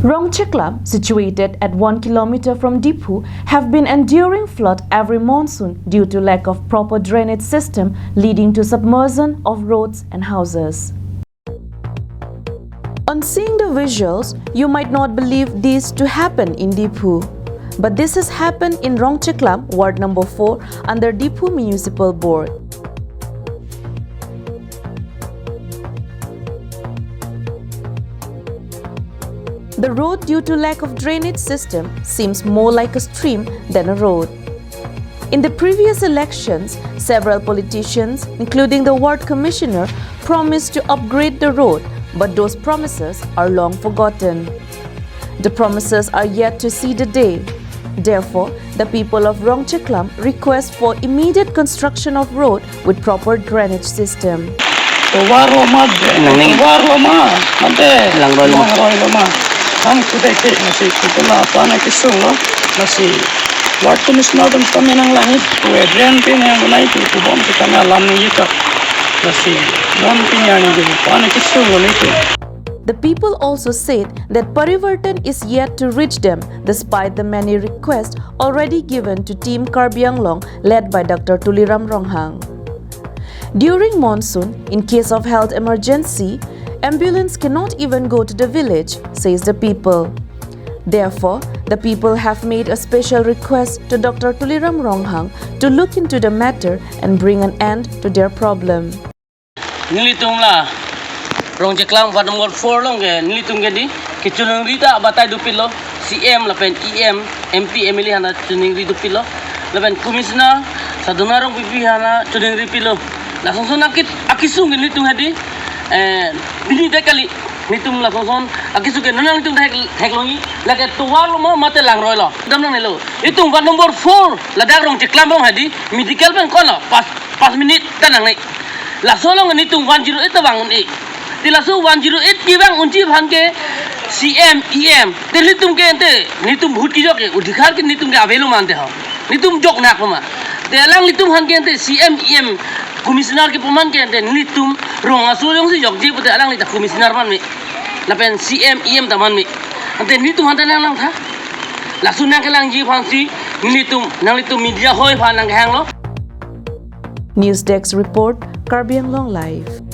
Rongcheklam, situated at 1 kilometer from Diphu, have been enduring flood every monsoon due to lack of proper drainage system, leading to submersion of roads and houses. On seeing the visuals, you might not believe this to happen in Diphu. But this has happened in Rongcheklam, Ward number 4, under Diphu Municipal Board. The road, due to lack of drainage system, seems more like a stream than a road. In the previous elections, several politicians, including the ward commissioner, promised to upgrade the road, but those promises are long forgotten. The promises are yet to see the day. Therefore, the people of Rongcheklam request for immediate construction of road with proper drainage system. Ang kudete nasi kutula pana kisungo nasi ward commissioner dum kami nang langit kue drain pin yang nai tu kubom kita na lamni ita nasi lam pinyani du pana kisungo nitu. The people also said that Parivartan is yet to reach them despite the many requests already given to Team Karbianglong led by Dr. Tuliram Ronghang. During monsoon, in case of health emergency, ambulance cannot even go to the village, says the people. Therefore, the people have made a special request to Dr. Tuliram Ronghang to look into the matter and bring an end to their problem. Nilitung lah, Rongcheklam Ward number 4 long ke nilitung ke di kecunung rita batai dupilo CM lapen EM MP MLA hana cuning ri dupilo lapen komisioner sadunarong pipi hana cuning ri pilo langsung sonakit akisung nilitung hadi bini dekali nitum la son akisuke nanang nitum heklongi lake tuwal mo mate lang roilo damnang nelo itung Ward number 4 ladak Rongcheklam rong hadi medical pen kono pas minit tanang ni la solong nitung 108 bangun tilasu 108 kibang unci bhanke CM EM telitum ke ente nitum bhut ki joke udhikar ke nitum ke avelu mante ho nitum jok nak ma telang nitum hanke ente CM EM komisioner ke peman ke ente nitum rong asulong si jok ji pute alang nita komisioner man mi lapen CM EM taman mi ante nitum hanta nang tha lasu nang ke lang ji phansi nitum nang nitum media hoi phan nang hang lo. News Desk report, Karbianglong Live.